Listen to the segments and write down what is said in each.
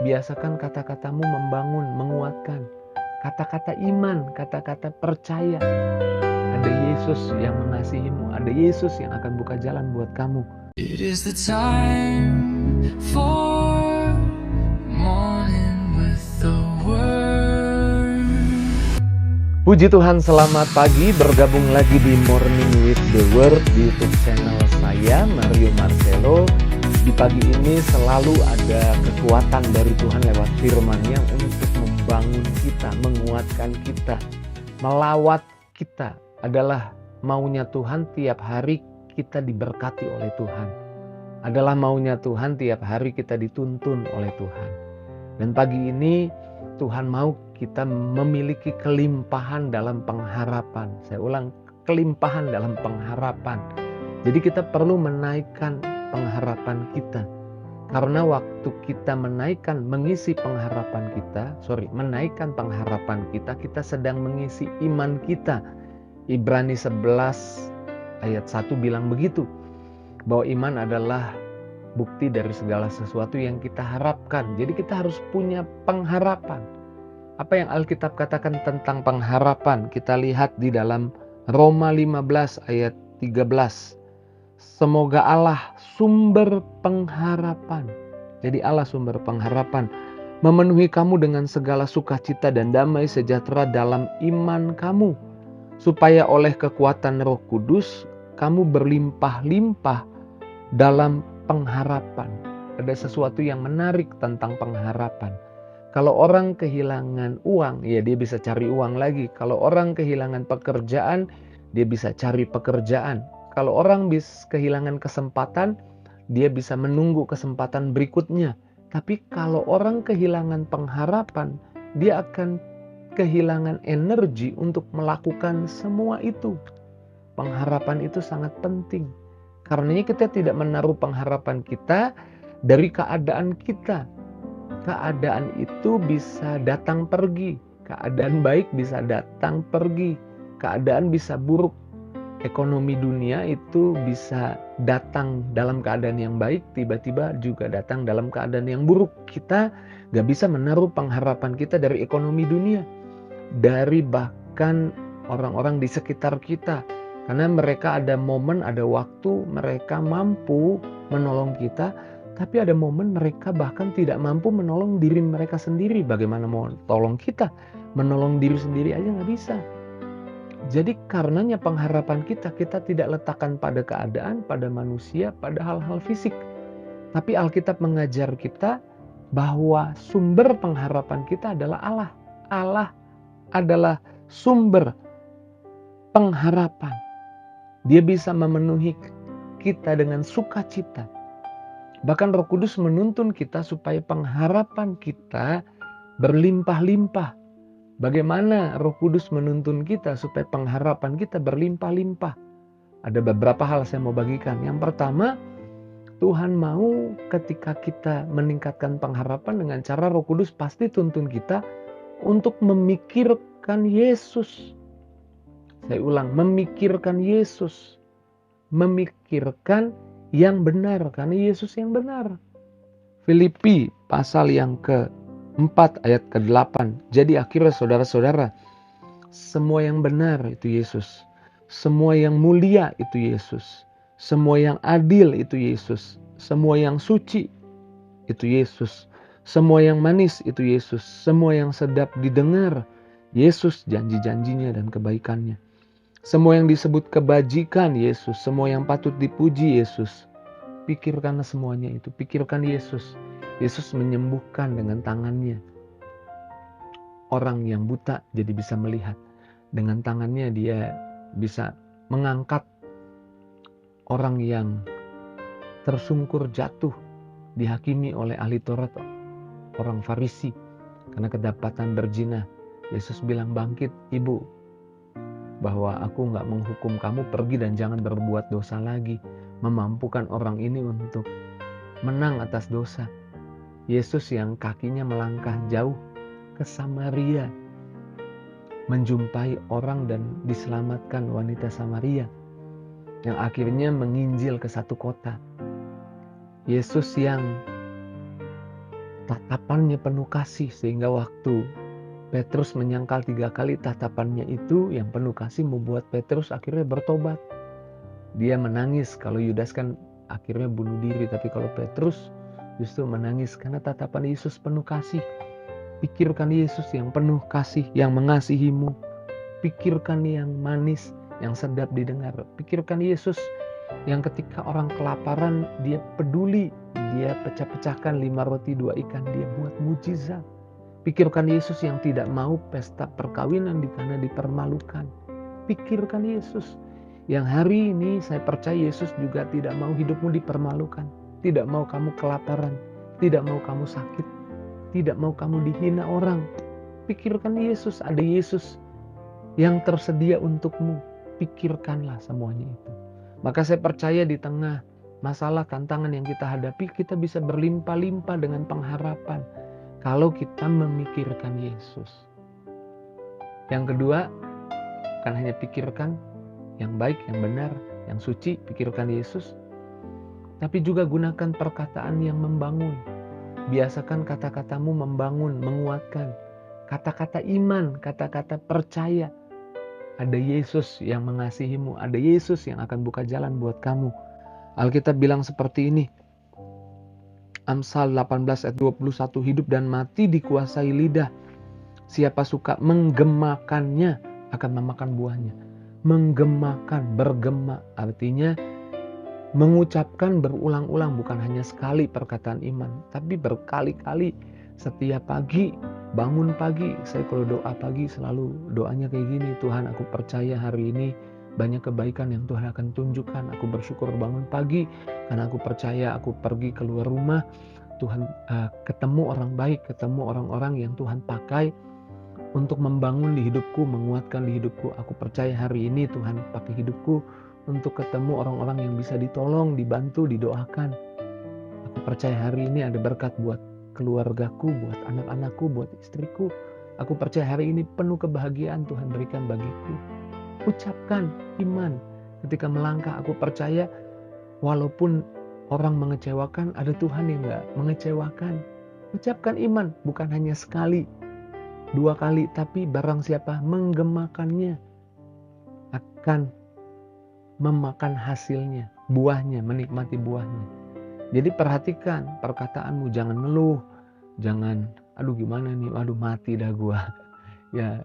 Biasakan kata-katamu membangun, menguatkan. Kata-kata iman, kata-kata percaya. Ada Yesus yang mengasihimu, ada Yesus yang akan buka jalan buat kamu. It is the time for morning with the word. Puji Tuhan, selamat pagi, bergabung lagi di Morning with the Word di YouTube channel saya, Mario Marcelo. Di pagi ini selalu ada kekuatan dari Tuhan lewat firman-Nya untuk membangun kita, menguatkan kita, melawat kita. Adalah maunya Tuhan tiap hari kita diberkati oleh Tuhan. Adalah maunya Tuhan tiap hari kita dituntun oleh Tuhan. Dan pagi ini Tuhan mau kita memiliki kelimpahan dalam pengharapan. Saya ulang, kelimpahan dalam pengharapan. Jadi kita perlu menaikkan pengharapan kita. Karena waktu kita menaikkan pengharapan kita, kita sedang mengisi iman kita. Ibrani 11 ayat 1 bilang begitu. Bahwa iman adalah bukti dari segala sesuatu yang kita harapkan. Jadi kita harus punya pengharapan. Apa yang Alkitab katakan tentang pengharapan? Kita lihat di dalam Roma 15 ayat 13. Semoga Allah sumber pengharapan. Jadi Allah sumber pengharapan. Memenuhi kamu dengan segala sukacita dan damai sejahtera dalam iman kamu. Supaya oleh kekuatan Roh Kudus kamu berlimpah-limpah dalam pengharapan. Ada sesuatu yang menarik tentang pengharapan. Kalau orang kehilangan uang, ya dia bisa cari uang lagi. Kalau orang kehilangan pekerjaan, dia bisa cari pekerjaan. Kalau orang kehilangan kesempatan, dia bisa menunggu kesempatan berikutnya. Tapi kalau orang kehilangan pengharapan, dia akan kehilangan energi untuk melakukan semua itu. Pengharapan itu sangat penting. Karenanya kita tidak menaruh pengharapan kita dari keadaan kita. Keadaan itu bisa datang pergi. Keadaan baik bisa datang pergi. Keadaan bisa buruk. Ekonomi dunia itu bisa datang dalam keadaan yang baik, tiba-tiba juga datang dalam keadaan yang buruk. Kita gak bisa menaruh pengharapan kita dari ekonomi dunia. Dari bahkan orang-orang di sekitar kita. Karena mereka ada momen, ada waktu mereka mampu menolong kita, tapi ada momen mereka bahkan tidak mampu menolong diri mereka sendiri. Bagaimana mau tolong kita? Menolong diri sendiri aja gak bisa. Jadi karenanya pengharapan kita tidak letakkan pada keadaan, pada manusia, pada hal-hal fisik. Tapi Alkitab mengajar kita bahwa sumber pengharapan kita adalah Allah. Allah adalah sumber pengharapan. Dia bisa memenuhi kita dengan sukacita. Bahkan Roh Kudus menuntun kita supaya pengharapan kita berlimpah-limpah. Bagaimana Roh Kudus menuntun kita supaya pengharapan kita berlimpah-limpah? Ada beberapa hal saya mau bagikan. Yang pertama, Tuhan mau ketika kita meningkatkan pengharapan dengan cara Roh Kudus pasti tuntun kita untuk memikirkan Yesus. Saya ulang, memikirkan Yesus. Memikirkan yang benar, karena Yesus yang benar. Filipi pasal yang ke-4 ayat ke-8. Jadi akhirnya saudara-saudara, semua yang benar itu Yesus. Semua yang mulia itu Yesus. Semua yang adil itu Yesus. Semua yang suci itu Yesus. Semua yang manis itu Yesus. Semua yang sedap didengar Yesus, janji-janjinya dan kebaikannya. Semua yang disebut kebajikan Yesus. Semua yang patut dipuji Yesus. Pikirkanlah semuanya itu. Pikirkan Yesus. Yesus menyembuhkan dengan tangannya. Orang yang buta jadi bisa melihat. Dengan tangannya dia bisa mengangkat orang yang tersungkur jatuh. Dihakimi oleh ahli Taurat, orang Farisi. Karena kedapatan berzina. Yesus bilang, bangkit ibu. Bahwa aku gak menghukum kamu, pergi dan jangan berbuat dosa lagi. Memampukan orang ini untuk menang atas dosa. Yesus yang kakinya melangkah jauh ke Samaria. Menjumpai orang dan diselamatkan wanita Samaria. Yang akhirnya menginjil ke satu kota. Yesus yang tatapannya penuh kasih, sehingga waktu Petrus menyangkal 3 kali, tatapannya itu yang penuh kasih membuat Petrus akhirnya bertobat. Dia menangis, kalau Yudas kan akhirnya bunuh diri, tapi kalau Petrus justru menangis karena tatapan Yesus penuh kasih. Pikirkan Yesus yang penuh kasih, yang mengasihimu. Pikirkan yang manis, yang sedap didengar. Pikirkan Yesus yang ketika orang kelaparan, dia peduli. Dia pecah-pecahkan 5 roti 2 ikan, dia buat mujizat. Pikirkan Yesus yang tidak mau pesta perkawinan karena dipermalukan. Pikirkan Yesus yang hari ini saya percaya Yesus juga tidak mau hidupmu dipermalukan. Tidak mau kamu kelaparan, tidak mau kamu sakit, tidak mau kamu dihina orang. Pikirkan Yesus, ada Yesus yang tersedia untukmu. Pikirkanlah semuanya itu. Maka saya percaya di tengah masalah tantangan yang kita hadapi, kita bisa berlimpah-limpah dengan pengharapan kalau kita memikirkan Yesus. Yang kedua, bukan hanya pikirkan yang baik, yang benar, yang suci, pikirkan Yesus, tapi juga gunakan perkataan yang membangun. Biasakan kata-katamu membangun, menguatkan. Kata-kata iman, kata-kata percaya. Ada Yesus yang mengasihimu, ada Yesus yang akan buka jalan buat kamu. Alkitab bilang seperti ini. Amsal 18 ayat 21, hidup dan mati dikuasai lidah. Siapa suka menggemakannya akan memakan buahnya. Menggemakan, bergema artinya mengucapkan berulang-ulang, bukan hanya sekali perkataan iman, tapi berkali-kali. Setiap pagi, bangun pagi, saya kalau doa pagi selalu doanya kayak gini, Tuhan aku percaya hari ini banyak kebaikan yang Tuhan akan tunjukkan. Aku bersyukur bangun pagi karena aku percaya aku pergi keluar rumah, Tuhan ketemu orang baik, ketemu orang-orang yang Tuhan pakai untuk membangun di hidupku, menguatkan di hidupku. Aku percaya hari ini Tuhan pakai hidupku untuk ketemu orang-orang yang bisa ditolong, dibantu, didoakan. Aku percaya hari ini ada berkat buat keluargaku, buat anak-anakku, buat istriku. Aku percaya hari ini penuh kebahagiaan Tuhan berikan bagiku. Ucapkan iman ketika melangkah. Aku percaya walaupun orang mengecewakan, ada Tuhan yang gak mengecewakan. Ucapkan iman, bukan hanya sekali, 2 kali, tapi barang siapa menggemakannya akan memakan hasilnya, buahnya, menikmati buahnya. Jadi perhatikan perkataanmu, jangan ngeluh, jangan aduh gimana nih, aduh mati dah gua. Ya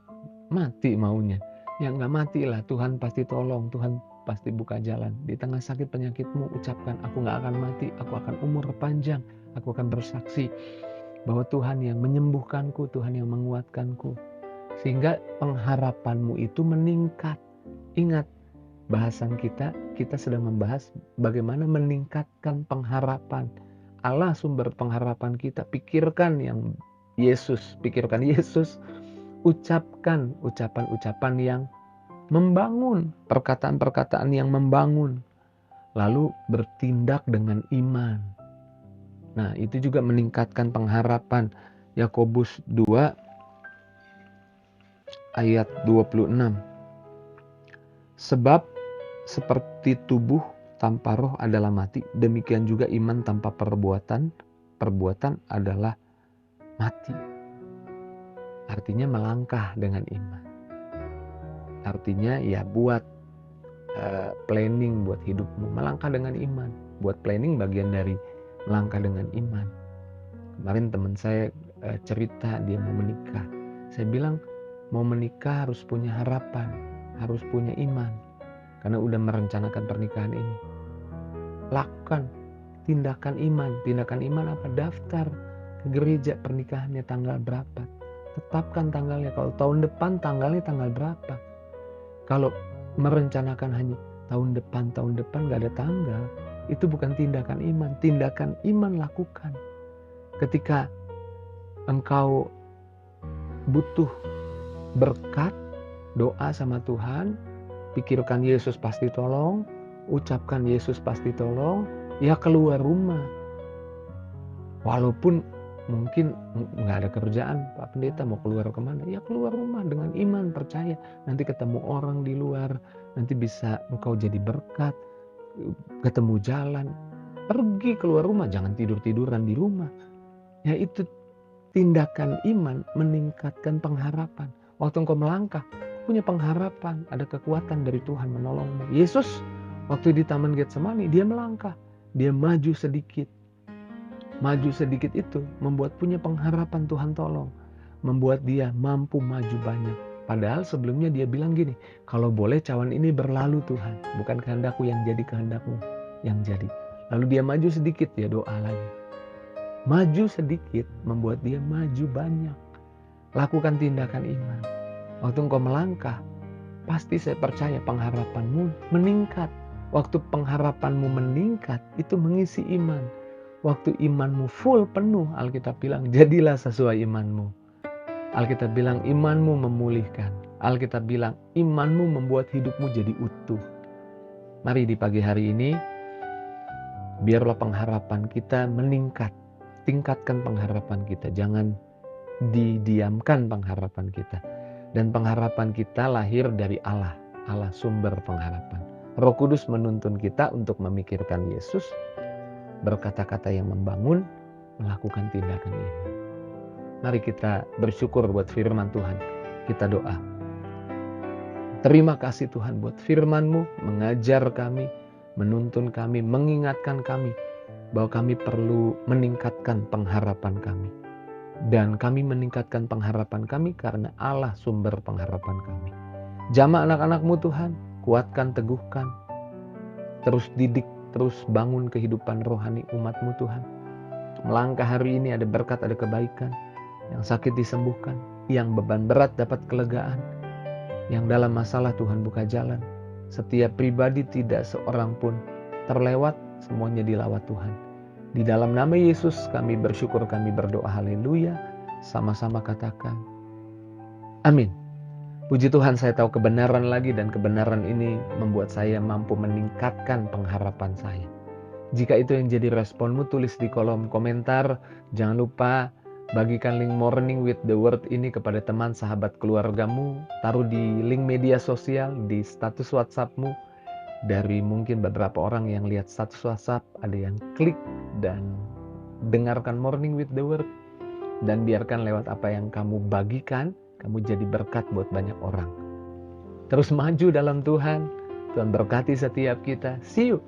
mati maunya. Ya gak mati lah, Tuhan pasti tolong, Tuhan pasti buka jalan. Di tengah sakit penyakitmu ucapkan, aku gak akan mati, aku akan umur panjang, aku akan bersaksi bahwa Tuhan yang menyembuhkanku, Tuhan yang menguatkanku. Sehingga pengharapanmu itu meningkat. Ingat, bahasan kita sedang membahas bagaimana meningkatkan pengharapan. Allah sumber pengharapan kita. Pikirkan yang Yesus, pikirkan Yesus. Ucapkan ucapan-ucapan yang membangun, perkataan-perkataan yang membangun. Lalu bertindak dengan iman. Nah, itu juga meningkatkan pengharapan. Yakobus 2 ayat 26. Sebab seperti tubuh tanpa roh adalah mati, demikian juga iman tanpa perbuatan adalah mati. Artinya melangkah dengan iman. Artinya ya buat planning buat hidupmu, melangkah dengan iman. Buat planning bagian dari melangkah dengan iman. Kemarin teman saya cerita dia mau menikah. Saya bilang mau menikah harus punya harapan, harus punya iman. Karena udah merencanakan pernikahan ini. Lakukan tindakan iman. Tindakan iman apa? Daftar ke gereja pernikahannya tanggal berapa. Tetapkan tanggalnya. Kalau tahun depan tanggalnya tanggal berapa. Kalau merencanakan hanya tahun depan gak ada tanggal, itu bukan tindakan iman. Tindakan iman lakukan. Ketika engkau butuh berkat, doa sama Tuhan, pikirkan Yesus pasti tolong, ucapkan Yesus pasti tolong, ya keluar rumah. Walaupun mungkin nggak ada kerjaan, Pak Pendeta mau keluar kemana? Ya keluar rumah dengan iman, percaya. Nanti ketemu orang di luar, nanti bisa engkau jadi berkat, ketemu jalan. Pergi keluar rumah, jangan tidur-tiduran di rumah. Ya itu tindakan iman meningkatkan pengharapan. Waktu engkau melangkah, punya pengharapan, ada kekuatan dari Tuhan menolongmu. Yesus waktu di Taman Getsemani, dia melangkah, dia maju sedikit. Maju sedikit itu membuat punya pengharapan Tuhan tolong. Membuat dia mampu maju banyak. Padahal sebelumnya dia bilang gini, kalau boleh cawan ini berlalu Tuhan, bukan kehendakku yang jadi, kehendakmu yang jadi. Lalu dia maju sedikit, dia doa lagi. Maju sedikit membuat dia maju banyak. Lakukan tindakan iman. Waktu engkau melangkah, pasti saya percaya pengharapanmu meningkat. Waktu pengharapanmu meningkat, itu mengisi iman. Waktu imanmu full, penuh, Alkitab bilang, jadilah sesuai imanmu. Alkitab bilang, imanmu memulihkan. Alkitab bilang, imanmu membuat hidupmu jadi utuh. Mari di pagi hari ini, biarlah pengharapan kita meningkat. Tingkatkan pengharapan kita. Jangan didiamkan pengharapan kita. Dan pengharapan kita lahir dari Allah. Allah sumber pengharapan. Roh Kudus menuntun kita untuk memikirkan Yesus, berkata-kata yang membangun, melakukan tindakan iman. Mari kita bersyukur buat firman Tuhan. Kita doa. Terima kasih Tuhan buat firman-Mu, mengajar kami, menuntun kami, mengingatkan kami bahwa kami perlu meningkatkan pengharapan kami. Dan kami meningkatkan pengharapan kami karena Allah sumber pengharapan kami. Jamah anak-anak-Mu Tuhan, kuatkan, teguhkan, terus didik, terus bangun kehidupan rohani umat-Mu Tuhan. Melangkah hari ini ada berkat, ada kebaikan. Yang sakit disembuhkan, yang beban berat dapat kelegaan, yang dalam masalah Tuhan buka jalan. Setiap pribadi tidak seorang pun terlewat, semuanya dilawat Tuhan. Di dalam nama Yesus kami bersyukur, kami berdoa, haleluya. Sama-sama katakan, amin. Puji Tuhan, saya tahu kebenaran lagi, dan kebenaran ini membuat saya mampu meningkatkan pengharapan saya. Jika itu yang jadi responmu, tulis di kolom komentar. Jangan lupa bagikan link Morning with the Word ini kepada teman, sahabat, keluargamu. Taruh di link media sosial, di status WhatsAppmu. Dari mungkin beberapa orang yang lihat status WhatsApp, ada yang klik dan dengarkan Morning with the Word. Dan biarkan lewat apa yang kamu bagikan, kamu jadi berkat buat banyak orang. Terus maju dalam Tuhan. Tuhan berkati setiap kita. See you.